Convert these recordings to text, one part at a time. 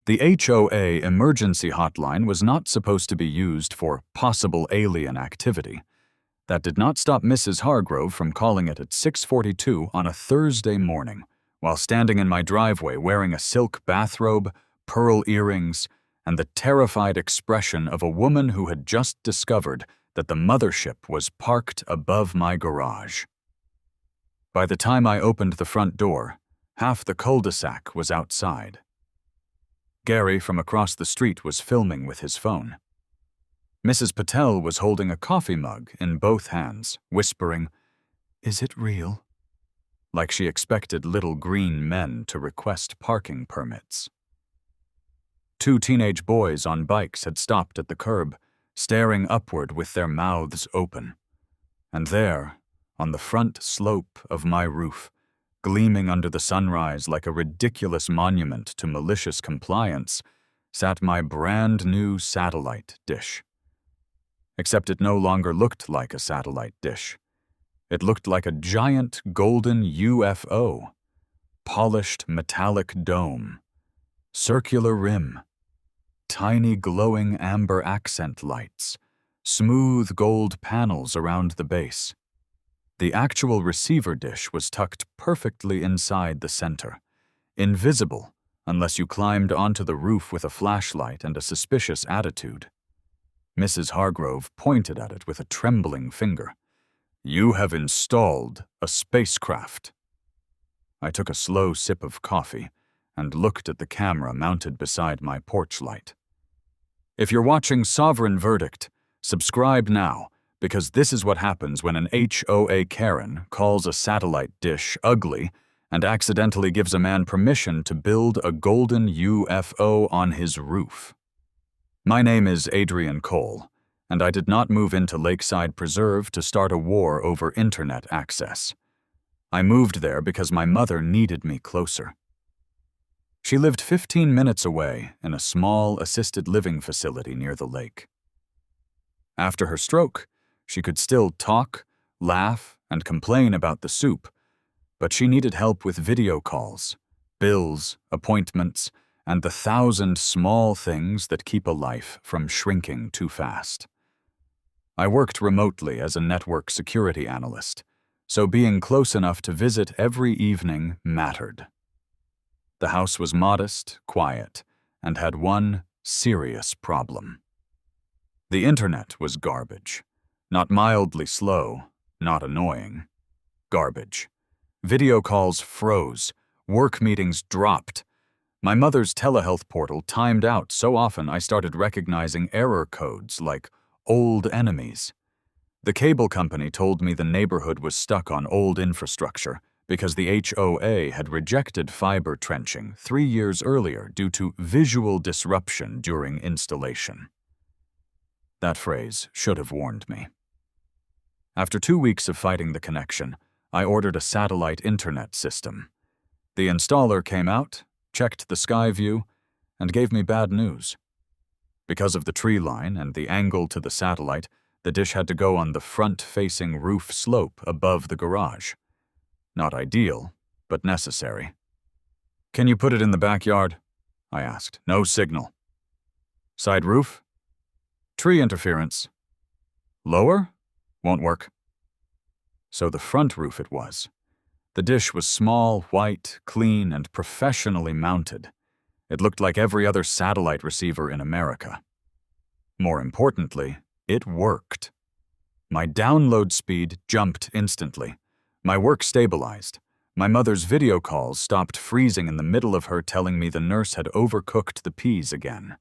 The HOA emergency hotline was not supposed to be used for possible alien activity. That did not stop Mrs. Hargrove from calling it at 6:42 on a Thursday morning, while standing in my driveway wearing a silk bathrobe, pearl earrings, and the terrified expression of a woman who had just discovered that the mothership was parked above my garage. By the time I opened the front door, half the cul-de-sac was outside. Gary from across the street was filming with his phone. Mrs. Patel was holding a coffee mug in both hands, whispering, "Is it real?" like she expected little green men to request parking permits. Two teenage boys on bikes had stopped at the curb, staring upward with their mouths open. And there, on the front slope of my roof, gleaming under the sunrise like a ridiculous monument to malicious compliance, sat my brand-new satellite dish. Except it no longer looked like a satellite dish. It looked like a giant golden UFO, polished metallic dome, circular rim, tiny glowing amber accent lights, smooth gold panels around the base. The actual receiver dish was tucked perfectly inside the center, invisible unless you climbed onto the roof with a flashlight and a suspicious attitude. Mrs. Hargrove pointed at it with a trembling finger. "You have installed a spacecraft." I took a slow sip of coffee and looked at the camera mounted beside my porch light. If you're watching Sovereign Verdict, subscribe now, because this is what happens when an HOA Karen calls a satellite dish ugly and accidentally gives a man permission to build a golden UFO on his roof. My name is Adrian Cole, and I did not move into Lakeside Preserve to start a war over internet access. I moved there because my mother needed me closer. She lived 15 minutes away in a small assisted living facility near the lake. After her stroke, she could still talk, laugh, and complain about the soup, but she needed help with video calls, bills, appointments, and the 1,000 small things that keep a life from shrinking too fast. I worked remotely as a network security analyst, so being close enough to visit every evening mattered. The house was modest, quiet, and had one serious problem. The internet was garbage. Not mildly slow, not annoying. Garbage. Video calls froze, work meetings dropped. My mother's telehealth portal timed out so often I started recognizing error codes like old enemies. The cable company told me the neighborhood was stuck on old infrastructure because the HOA had rejected fiber trenching 3 years earlier due to visual disruption during installation. That phrase should have warned me. After 2 weeks of fighting the connection, I ordered a satellite internet system. The installer came out, checked the sky view, and gave me bad news. Because of the tree line and the angle to the satellite, the dish had to go on the front-facing roof slope above the garage. Not ideal, but necessary. "Can you put it in the backyard?" I asked. "No signal." "Side roof?" "Tree interference." "Lower?" "Won't work." So the front roof it was. The dish was small, white, clean, and professionally mounted. It looked like every other satellite receiver in America. More importantly, it worked. My download speed jumped instantly. My work stabilized. My mother's video calls stopped freezing in the middle of her telling me the nurse had overcooked the peas again.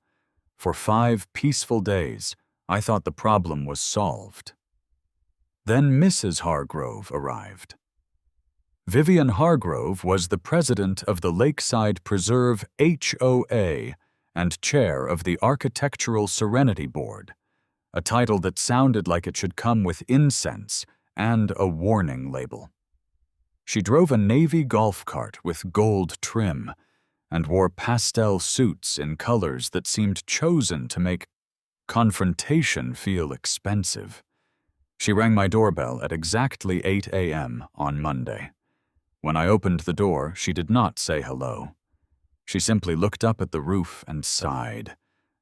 For 5 peaceful days, I thought the problem was solved. Then Mrs. Hargrove arrived. Vivian Hargrove was the president of the Lakeside Preserve HOA and chair of the Architectural Serenity Board, a title that sounded like it should come with incense and a warning label. She drove a navy golf cart with gold trim and wore pastel suits in colors that seemed chosen to make confrontation feel expensive. She rang my doorbell at exactly 8 a.m. on Monday. When I opened the door, she did not say hello. She simply looked up at the roof and sighed,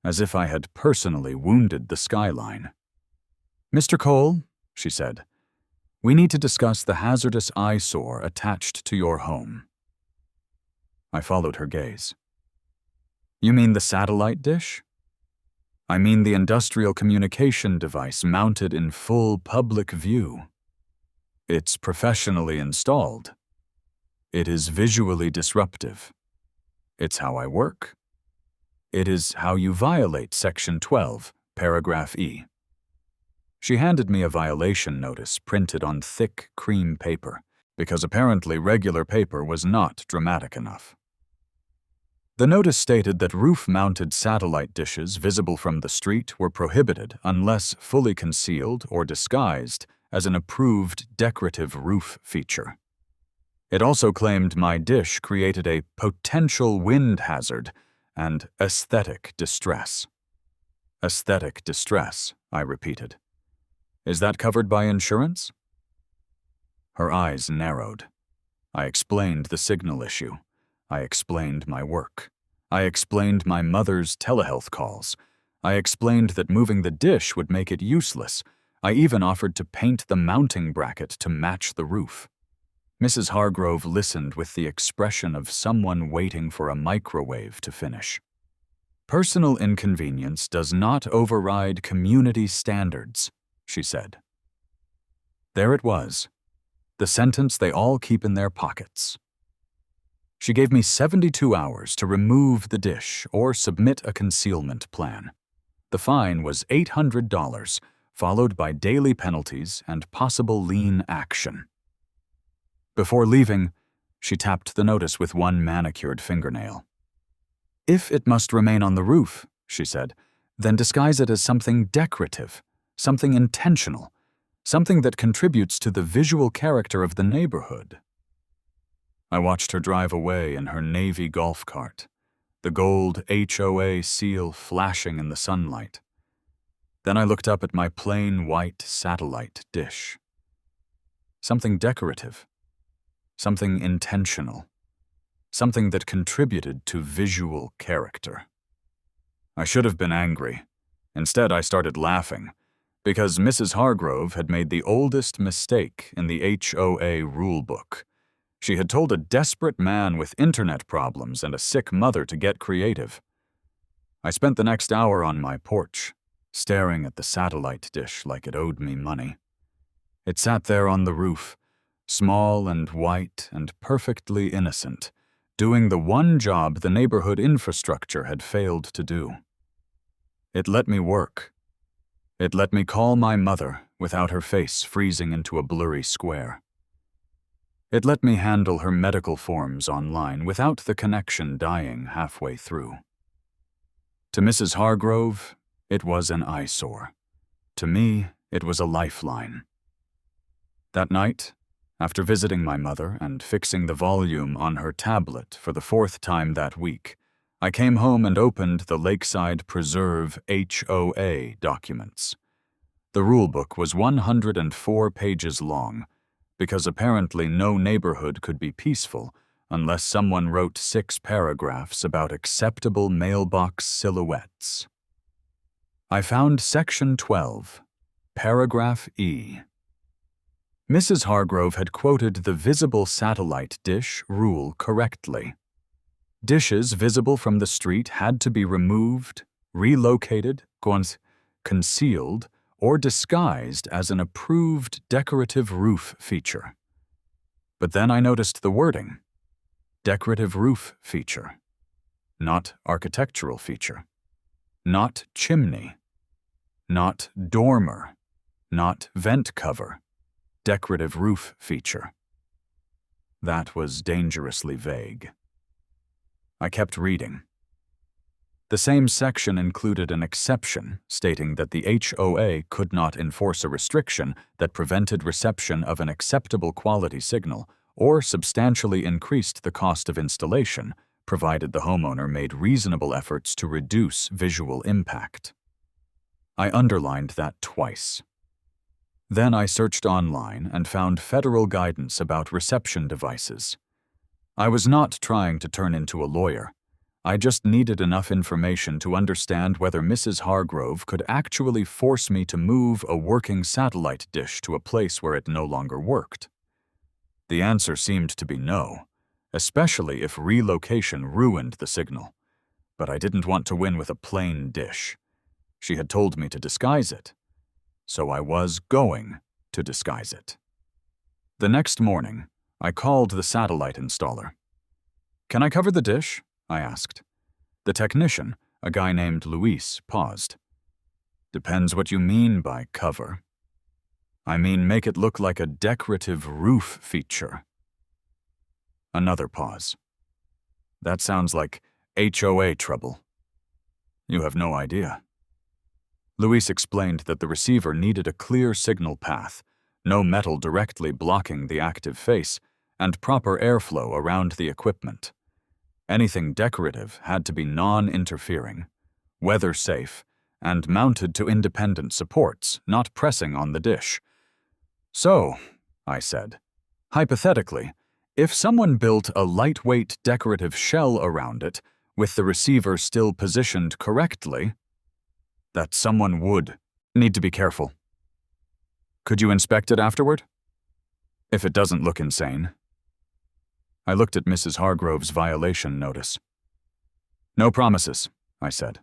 as if I had personally wounded the skyline. "Mr. Cole," she said, "we need to discuss the hazardous eyesore attached to your home." I followed her gaze. "You mean the satellite dish?" "I mean the industrial communication device mounted in full public view. It's professionally installed. It is visually disruptive. It's how I work. It is how you violate Section 12, Paragraph E." She handed me a violation notice printed on thick cream paper, because apparently regular paper was not dramatic enough. The notice stated that roof-mounted satellite dishes visible from the street were prohibited unless fully concealed or disguised as an approved decorative roof feature. It also claimed my dish created a potential wind hazard and aesthetic distress. "Aesthetic distress," I repeated. "Is that covered by insurance?" Her eyes narrowed. I explained the signal issue. I explained my work. I explained my mother's telehealth calls. I explained that moving the dish would make it useless. I even offered to paint the mounting bracket to match the roof. Mrs. Hargrove listened with the expression of someone waiting for a microwave to finish. "Personal inconvenience does not override community standards," she said. There it was, the sentence they all keep in their pockets. She gave me 72 hours to remove the dish or submit a concealment plan. The fine was $800, followed by daily penalties and possible lien action. Before leaving, she tapped the notice with one manicured fingernail. "If it must remain on the roof," she said, "then disguise it as something decorative, something intentional, something that contributes to the visual character of the neighborhood." I watched her drive away in her navy golf cart, the gold HOA seal flashing in the sunlight. Then I looked up at my plain white satellite dish. Something decorative, something intentional, something that contributed to visual character. I should have been angry. Instead, I started laughing, because Mrs. Hargrove had made the oldest mistake in the HOA rulebook. She had told a desperate man with internet problems and a sick mother to get creative. I spent the next hour on my porch, staring at the satellite dish like it owed me money. It sat there on the roof, small and white and perfectly innocent, doing the one job the neighborhood infrastructure had failed to do. It let me work. It let me call my mother without her face freezing into a blurry square. It let me handle her medical forms online without the connection dying halfway through. To Mrs. Hargrove, it was an eyesore. To me, it was a lifeline. That night, after visiting my mother and fixing the volume on her tablet for the 4th time that week, I came home and opened the Lakeside Preserve HOA documents. The rulebook was 104 pages long, because apparently no neighborhood could be peaceful unless someone wrote 6 paragraphs about acceptable mailbox silhouettes. I found Section 12, Paragraph E. Mrs. Hargrove had quoted the visible satellite dish rule correctly. Dishes visible from the street had to be removed, relocated, concealed, or disguised as an approved decorative roof feature. But then I noticed the wording: decorative roof feature, not architectural feature, not chimney, not dormer, not vent cover, decorative roof feature. That was dangerously vague. I kept reading. The same section included an exception stating that the HOA could not enforce a restriction that prevented reception of an acceptable quality signal or substantially increased the cost of installation, provided the homeowner made reasonable efforts to reduce visual impact. I underlined that twice. Then I searched online and found federal guidance about reception devices. I was not trying to turn into a lawyer. I just needed enough information to understand whether Mrs. Hargrove could actually force me to move a working satellite dish to a place where it no longer worked. The answer seemed to be no, especially if relocation ruined the signal. But I didn't want to win with a plain dish. She had told me to disguise it, so I was going to disguise it. The next morning, I called the satellite installer. "Can I cover the dish?" I asked. The technician, a guy named Luis, paused. "Depends what you mean by cover." "I mean make it look like a decorative roof feature." Another pause. "That sounds like HOA trouble." "You have no idea." Luis explained that the receiver needed a clear signal path, no metal directly blocking the active face, and proper airflow around the equipment. Anything decorative had to be non-interfering, weather-safe, and mounted to independent supports, not pressing on the dish. "So," I said, "hypothetically, if someone built a lightweight decorative shell around it, with the receiver still positioned correctly, that someone would need to be careful. Could you inspect it afterward? If it doesn't look insane." I looked at Mrs. Hargrove's violation notice. "No promises," I said.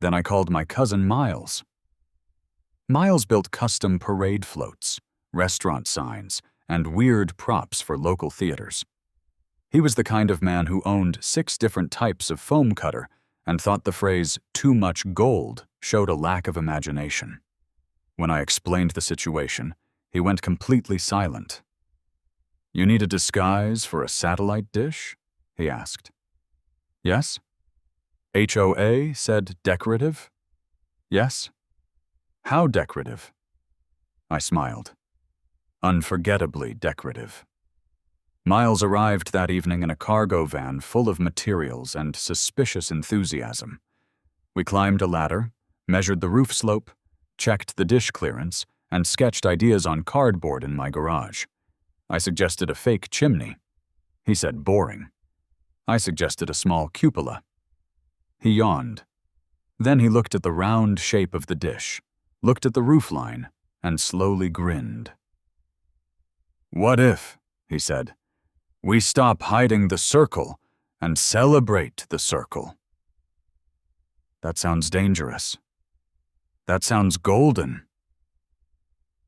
Then I called my cousin Miles. Miles built custom parade floats, restaurant signs, and weird props for local theaters. He was the kind of man who owned 6 different types of foam cutter and thought the phrase "too much gold" showed a lack of imagination. When I explained the situation, he went completely silent. "You need a disguise for a satellite dish?" he asked. "Yes." HOA said decorative? "Yes." "How decorative?" I smiled. Unforgettably decorative. Miles arrived that evening in a cargo van full of materials and suspicious enthusiasm. We climbed a ladder, measured the roof slope, checked the dish clearance, and sketched ideas on cardboard in my garage. I suggested a fake chimney. He said boring. I suggested a small cupola. He yawned. Then he looked at the round shape of the dish, looked at the roofline, and slowly grinned. "What if," he said, "we stop hiding the circle and celebrate the circle?" That sounds dangerous. That sounds golden.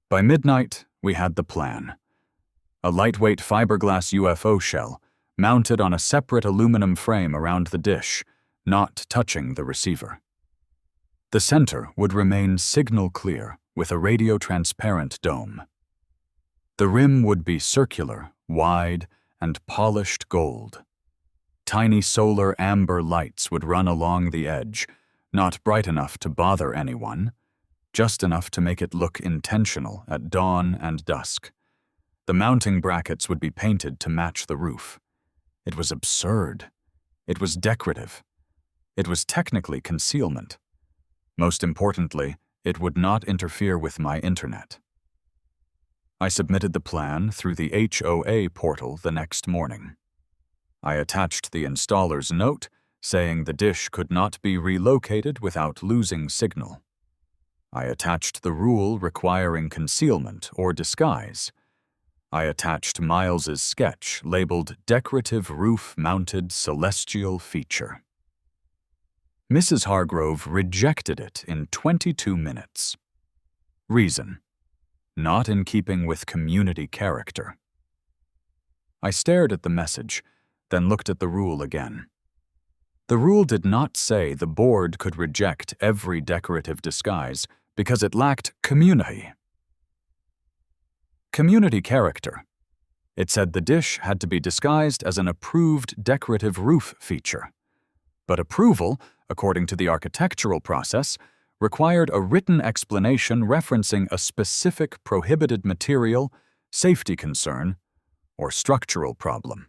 By midnight, we had the plan. A lightweight fiberglass UFO shell, mounted on a separate aluminum frame around the dish, not touching the receiver. The center would remain signal clear with a radio-transparent dome. The rim would be circular, wide, and polished gold. Tiny solar amber lights would run along the edge, not bright enough to bother anyone, just enough to make it look intentional at dawn and dusk. The mounting brackets would be painted to match the roof. It was absurd. It was decorative. It was technically concealment. Most importantly, it would not interfere with my internet. I submitted the plan through the HOA portal the next morning. I attached the installer's note saying the dish could not be relocated without losing signal. I attached the rule requiring concealment or disguise. I attached Miles's sketch labeled Decorative Roof-Mounted Celestial Feature. Mrs. Hargrove rejected it in 22 minutes. Reason: not in keeping with community character. I stared at the message, then looked at the rule again. The rule did not say the board could reject every decorative disguise because it lacked community. Community character. It said the dish had to be disguised as an approved decorative roof feature. But approval, according to the architectural process, required a written explanation referencing a specific prohibited material, safety concern, or structural problem.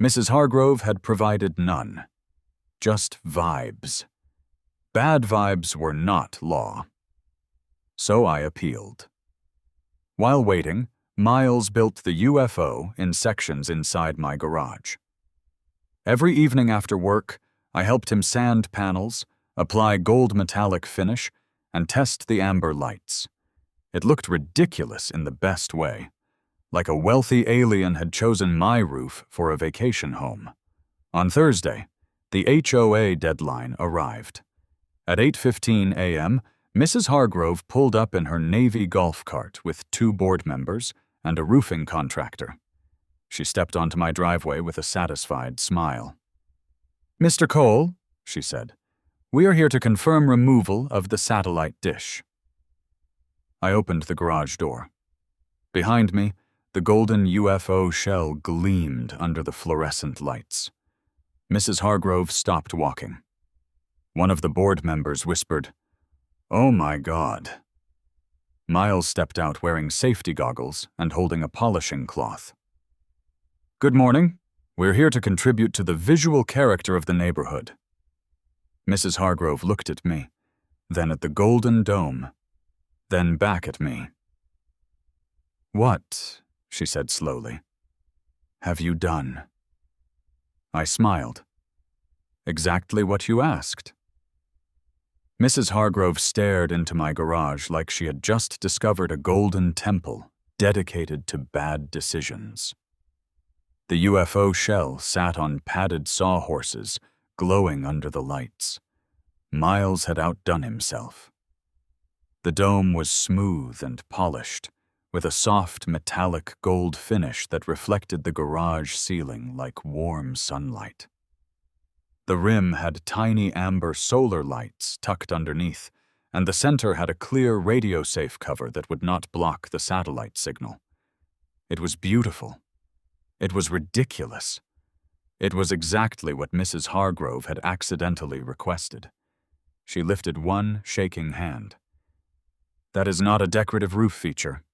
Mrs. Hargrove had provided none. Just vibes. Bad vibes were not law. So I appealed. While waiting, Miles built the UFO in sections inside my garage. Every evening after work, I helped him sand panels, apply gold metallic finish, and test the amber lights. It looked ridiculous in the best way, like a wealthy alien had chosen my roof for a vacation home. On Thursday, the HOA deadline arrived. At 8:15 a.m., Mrs. Hargrove pulled up in her Navy golf cart with 2 board members and a roofing contractor. She stepped onto my driveway with a satisfied smile. "Mr. Cole," she said, "we are here to confirm removal of the satellite dish." I opened the garage door. Behind me, the golden UFO shell gleamed under the fluorescent lights. Mrs. Hargrove stopped walking. One of the board members whispered, "Oh my God." Miles stepped out wearing safety goggles and holding a polishing cloth. "Good morning. We're here to contribute to the visual character of the neighborhood." Mrs. Hargrove looked at me, then at the golden dome, then back at me. "What," she said slowly, "have you done?" I smiled. "Exactly what you asked." Mrs. Hargrove stared into my garage like she had just discovered a golden temple dedicated to bad decisions. The UFO shell sat on padded sawhorses, glowing under the lights. Miles had outdone himself. The dome was smooth and polished, with a soft metallic gold finish that reflected the garage ceiling like warm sunlight. The rim had tiny amber solar lights tucked underneath, and the center had a clear radio-safe cover that would not block the satellite signal. It was beautiful. It was ridiculous. It was exactly what Mrs. Hargrove had accidentally requested. She lifted one shaking hand. "That is not a decorative roof feature."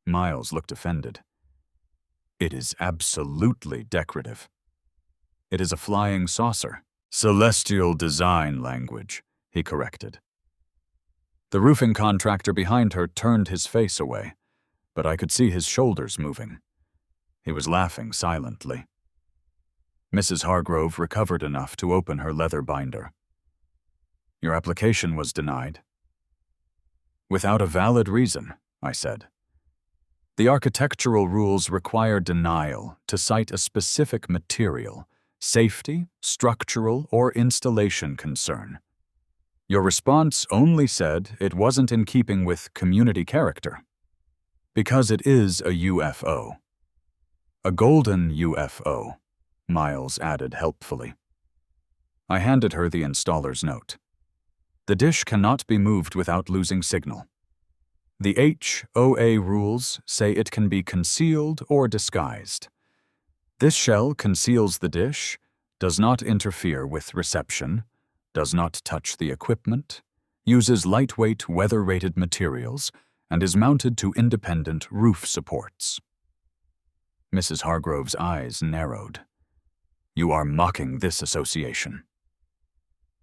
Miles looked offended. "It is absolutely decorative. It is a flying saucer. Celestial design language," he corrected. The roofing contractor behind her turned his face away, but I could see his shoulders moving. He was laughing silently. Mrs. Hargrove recovered enough to open her leather binder. "Your application was denied." "Without a valid reason," I said. "The architectural rules require denial to cite a specific material, safety, structural, or installation concern. Your response only said it wasn't in keeping with community character. Because it is a UFO. A golden UFO," Miles added helpfully. I handed her the installer's note. "The dish cannot be moved without losing signal. The HOA rules say it can be concealed or disguised. This shell conceals the dish, does not interfere with reception, does not touch the equipment, uses lightweight weather-rated materials, and is mounted to independent roof supports." Mrs. Hargrove's eyes narrowed. "You are mocking this association."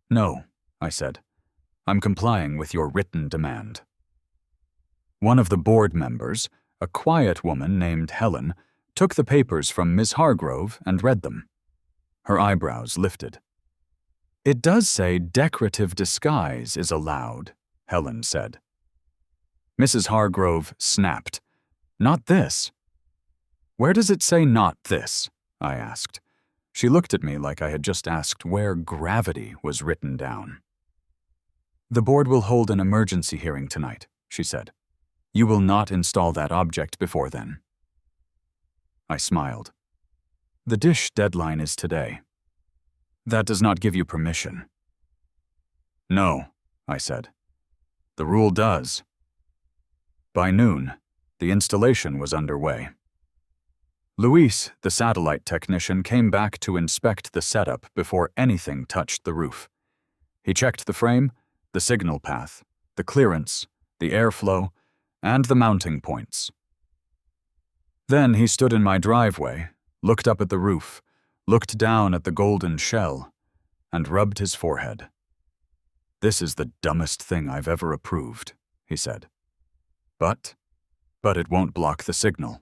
"No," I said. "I'm complying with your written demand." One of the board members, a quiet woman named Helen, took the papers from Miss Hargrove and read them. Her eyebrows lifted. "It does say decorative disguise is allowed," Helen said. Mrs. Hargrove snapped. "Not this." "Where does it say not this?" I asked. She looked at me like I had just asked where gravity was written down. "The board will hold an emergency hearing tonight," she said. "You will not install that object before then." I smiled. "The dish deadline is today. That does not give you permission." "No," I said. "The rule does." By noon, the installation was underway. Luis, the satellite technician, came back to inspect the setup before anything touched the roof. He checked the frame, the signal path, the clearance, the airflow, and the mounting points. Then he stood in my driveway, looked up at the roof, looked down at the golden shell, and rubbed his forehead. "This is the dumbest thing I've ever approved," he said. But it won't block the signal."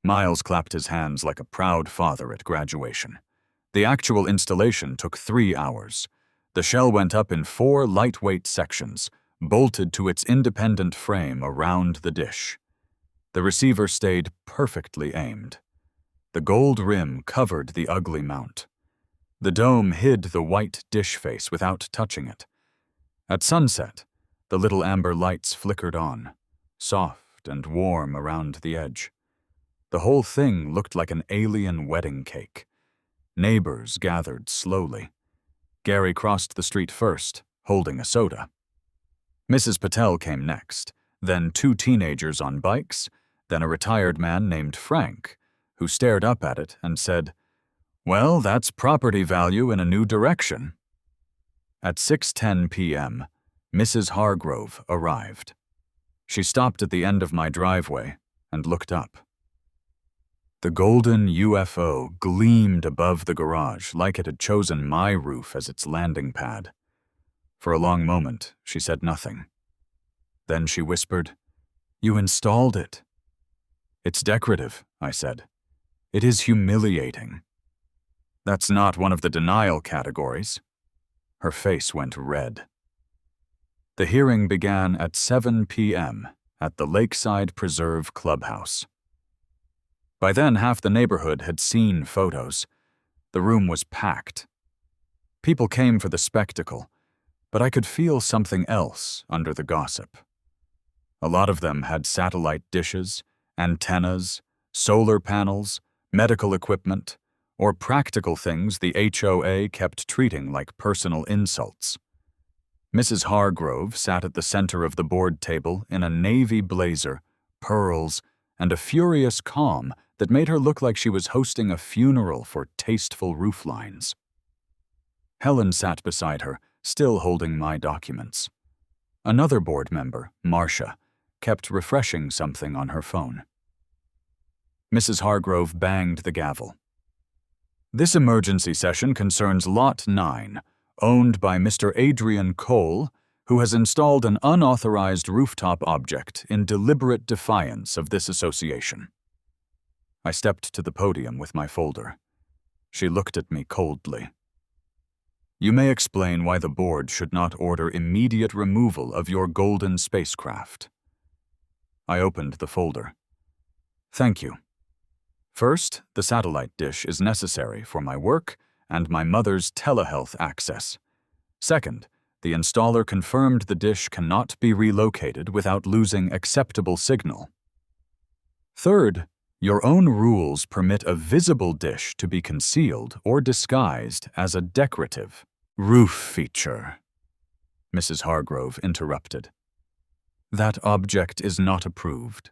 Miles clapped his hands like a proud father at graduation. The actual installation took 3 hours. The shell went up in 4 lightweight sections, bolted to its independent frame around the dish. The receiver stayed perfectly aimed. The gold rim covered the ugly mount. The dome hid the white dish face without touching it. At sunset, the little amber lights flickered on, soft and warm around the edge. The whole thing looked like an alien wedding cake. Neighbors gathered slowly. Gary crossed the street first, holding a soda. Mrs. Patel came next, then 2 teenagers on bikes, then a retired man named Frank, who stared up at it and said, "Well, that's property value in a new direction." At 6:10 p.m., Mrs. Hargrove arrived. She stopped at the end of my driveway and looked up. The golden UFO gleamed above the garage like it had chosen my roof as its landing pad. For a long moment, she said nothing. Then she whispered, "You installed it." "It's decorative," I said. "It is humiliating." "That's not one of the denial categories." Her face went red. The hearing began at 7 p.m. at the Lakeside Preserve Clubhouse. By then, half the neighborhood had seen photos. The room was packed. People came for the spectacle, but I could feel something else under the gossip. A lot of them had satellite dishes, antennas, solar panels, medical equipment, or practical things the HOA kept treating like personal insults. Mrs. Hargrove sat at the center of the board table in a navy blazer, pearls, and a furious calm that made her look like she was hosting a funeral for tasteful rooflines. Helen sat beside her, still holding my documents. Another board member, Marcia, kept refreshing something on her phone. Mrs. Hargrove banged the gavel. "This emergency session concerns Lot 9, owned by Mr. Adrian Cole, who has installed an unauthorized rooftop object in deliberate defiance of this association." I stepped to the podium with my folder. She looked at me coldly. "You may explain why the board should not order immediate removal of your golden spacecraft." I opened the folder. "Thank you. First, the satellite dish is necessary for my work and my mother's telehealth access. Second, the installer confirmed the dish cannot be relocated without losing acceptable signal. Third, your own rules permit a visible dish to be concealed or disguised as a decorative roof feature." Mrs. Hargrove interrupted. "That object is not approved.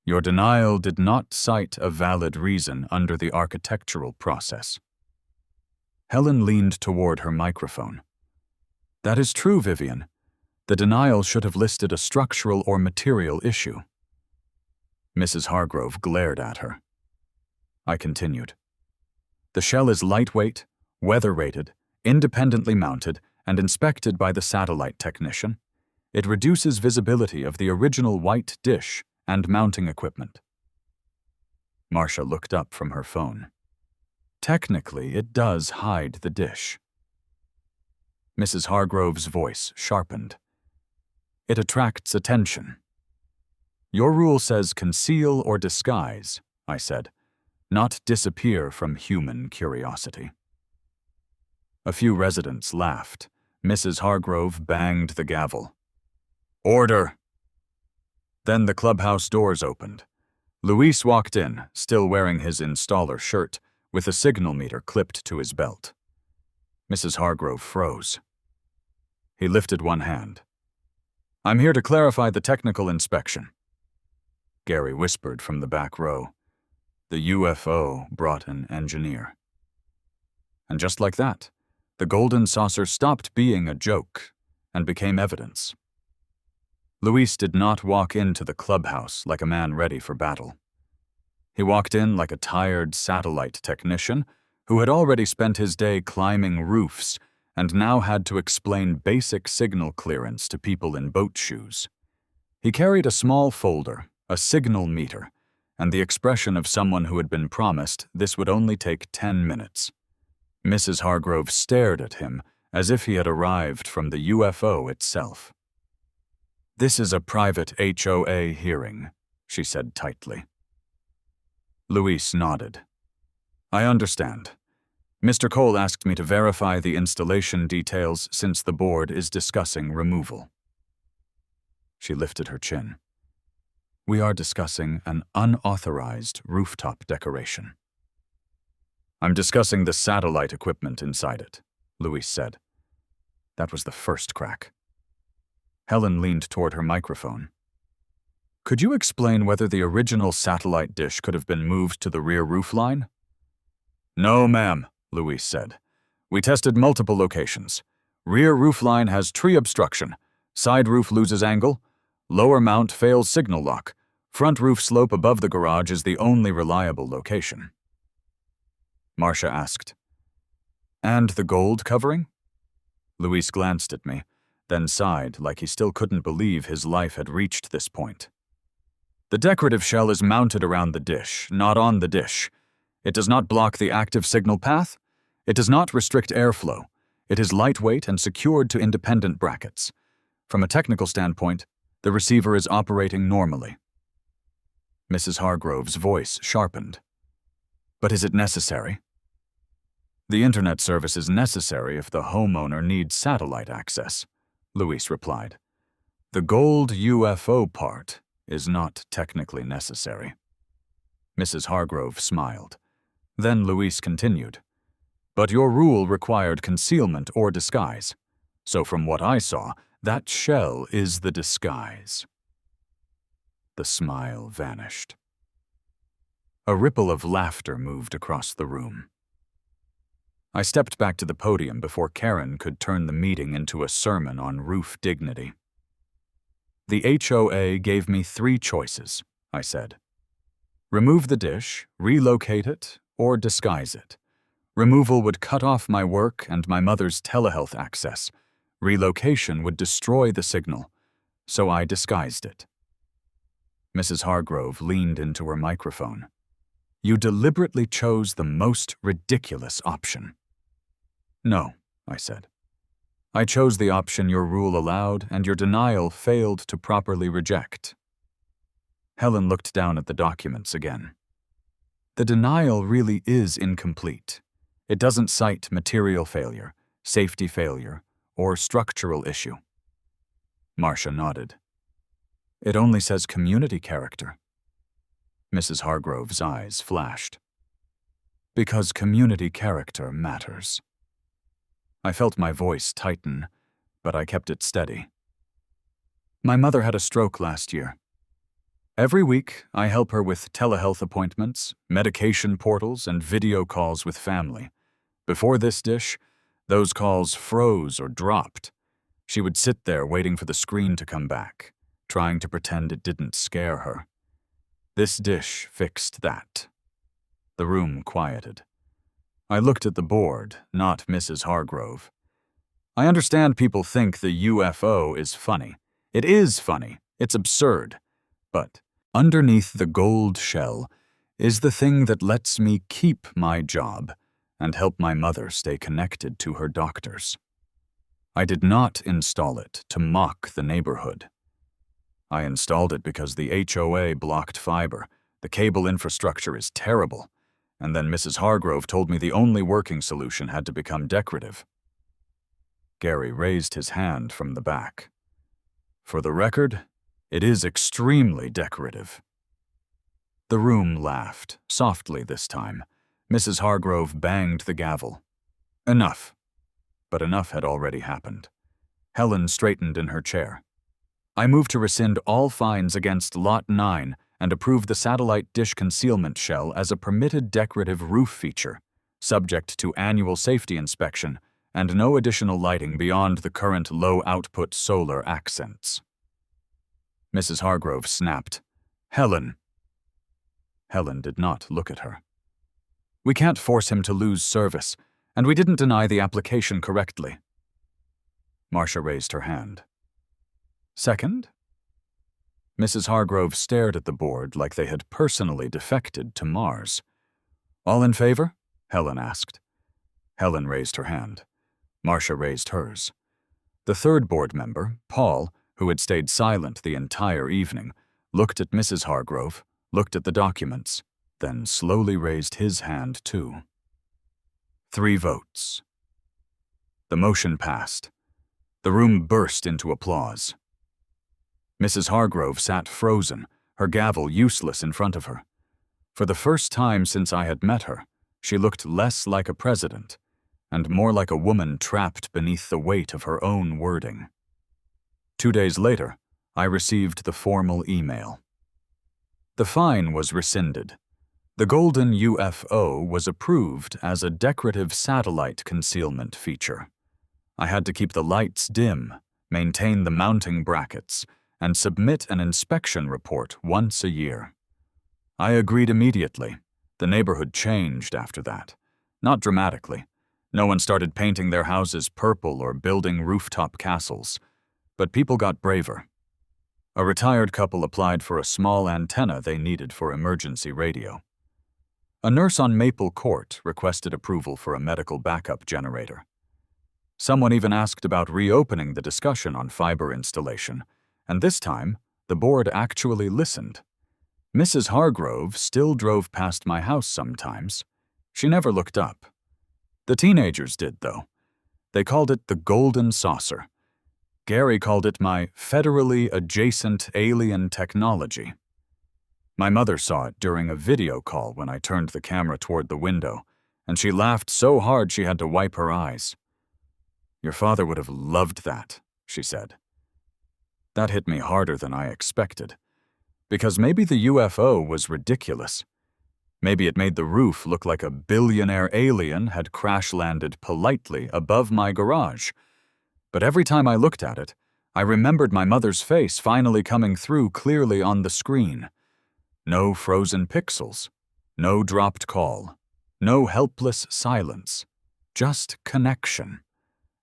Your denial did not cite a valid reason under the architectural process." Helen leaned toward her microphone. "That is true, Vivian. The denial should have listed a structural or material issue." Mrs. Hargrove glared at her. I continued. "The shell is lightweight, weather-rated, independently mounted, and inspected by the satellite technician. It reduces visibility of the original white dish and mounting equipment." Marcia looked up from her phone. "Technically, it does hide the dish." Mrs. Hargrove's voice sharpened. "It attracts attention." "Your rule says conceal or disguise," I said, "not disappear from human curiosity." A few residents laughed. Mrs. Hargrove banged the gavel. "Order!" Then the clubhouse doors opened. Luis walked in, still wearing his installer shirt, with a signal meter clipped to his belt. Mrs. Hargrove froze. He lifted one hand. "I'm here to clarify the technical inspection." Gary whispered from the back row. The UFO brought an engineer. And just like that, the golden saucer stopped being a joke and became evidence. Luis did not walk into the clubhouse like a man ready for battle. He walked in like a tired satellite technician who had already spent his day climbing roofs and now had to explain basic signal clearance to people in boat shoes. He carried a small folder, a signal meter, and the expression of someone who had been promised this would only take 10 minutes. Mrs. Hargrove stared at him as if he had arrived from the UFO itself. "This is a private HOA hearing," she said tightly. Luis nodded. "I understand. Mr. Cole asked me to verify the installation details since the board is discussing removal." She lifted her chin. "We are discussing an unauthorized rooftop decoration." "I'm discussing the satellite equipment inside it," Luis said. That was the first crack. Helen leaned toward her microphone. "Could you explain whether the original satellite dish could have been moved to the rear roof line?" "No, ma'am," Luis said. "We tested multiple locations. Rear roof line has tree obstruction. Side roof loses angle. Lower mount fails signal lock. Front roof slope above the garage is the only reliable location." Marcia asked, "And the gold covering?" Luis glanced at me, then sighed like he still couldn't believe his life had reached this point. "The decorative shell is mounted around the dish, not on the dish. It does not block the active signal path. It does not restrict airflow. It is lightweight and secured to independent brackets. From a technical standpoint, the receiver is operating normally." Mrs. Hargrove's voice sharpened. "But is it necessary?" "The internet service is necessary if the homeowner needs satellite access," Luis replied. "The gold UFO part is not technically necessary." Mrs. Hargrove smiled. Then Luis continued, "But your rule required concealment or disguise. So from what I saw, that shell is the disguise." The smile vanished. A ripple of laughter moved across the room. I stepped back to the podium before Karen could turn the meeting into a sermon on roof dignity. "The HOA gave me 3 choices," I said. "Remove the dish, relocate it, or disguise it. Removal would cut off my work and my mother's telehealth access. Relocation would destroy the signal, so I disguised it." Mrs. Hargrove leaned into her microphone. "You deliberately chose the most ridiculous option." "No," I said. "I chose the option your rule allowed and your denial failed to properly reject." Helen looked down at the documents again. "The denial really is incomplete. It doesn't cite material failure, safety failure, or structural issue." Marcia nodded. "It only says community character." Mrs. Hargrove's eyes flashed. "Because community character matters." I felt my voice tighten, but I kept it steady. "My mother had a stroke last year. Every week, I help her with telehealth appointments, medication portals, and video calls with family. Before this dish, those calls froze or dropped. She would sit there waiting for the screen to come back, trying to pretend it didn't scare her. This dish fixed that." The room quieted. I looked at the board, not Mrs. Hargrove. "I understand people think the UFO is funny. It is funny. It's absurd. But underneath the gold shell is the thing that lets me keep my job and help my mother stay connected to her doctors. I did not install it to mock the neighborhood. I installed it because the HOA blocked fiber. The cable infrastructure is terrible. And then Mrs. Hargrove told me the only working solution had to become decorative." Gary raised his hand from the back. "For the record, it is extremely decorative." The room laughed, softly this time. Mrs. Hargrove banged the gavel. "Enough." But enough had already happened. Helen straightened in her chair. "I move to rescind all fines against Lot 9 and approve the satellite dish concealment shell as a permitted decorative roof feature, subject to annual safety inspection and no additional lighting beyond the current low-output solar accents." Mrs. Hargrove snapped, "Helen." Helen did not look at her. "We can't force him to lose service, and we didn't deny the application correctly." Marcia raised her hand. "Second?" Mrs. Hargrove stared at the board like they had personally defected to Mars. "All in favor?" Helen asked. Helen raised her hand. Marcia raised hers. The third board member, Paul, who had stayed silent the entire evening, looked at Mrs. Hargrove, looked at the documents, then slowly raised his hand too. 3 votes. The motion passed. The room burst into applause. Mrs. Hargrove sat frozen, her gavel useless in front of her. For the first time since I had met her, she looked less like a president, and more like a woman trapped beneath the weight of her own wording. 2 days later, I received the formal email. The fine was rescinded. The golden UFO was approved as a decorative satellite concealment feature. I had to keep the lights dim, maintain the mounting brackets, and submit an inspection report once a year. I agreed immediately. The neighborhood changed after that. Not dramatically. No one started painting their houses purple or building rooftop castles. But people got braver. A retired couple applied for a small antenna they needed for emergency radio. A nurse on Maple Court requested approval for a medical backup generator. Someone even asked about reopening the discussion on fiber installation, and this time, the board actually listened. Mrs. Hargrove still drove past my house sometimes. She never looked up. The teenagers did, though. They called it the Golden Saucer. Gary called it my federally adjacent alien technology. My mother saw it during a video call when I turned the camera toward the window, and she laughed so hard she had to wipe her eyes. "Your father would have loved that," she said. That hit me harder than I expected, because maybe the UFO was ridiculous. Maybe it made the roof look like a billionaire alien had crash-landed politely above my garage. But every time I looked at it, I remembered my mother's face finally coming through clearly on the screen. No frozen pixels, no dropped call, no helpless silence, just connection.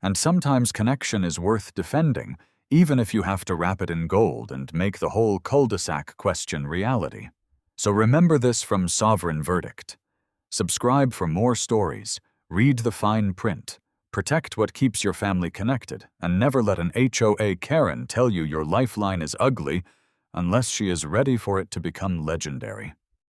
And sometimes connection is worth defending, even if you have to wrap it in gold and make the whole cul-de-sac question reality. So remember this from Sovereign Verdict. Subscribe for more stories, read the fine print, protect what keeps your family connected, and never let an HOA Karen tell you your lifeline is ugly unless she is ready for it to become legendary.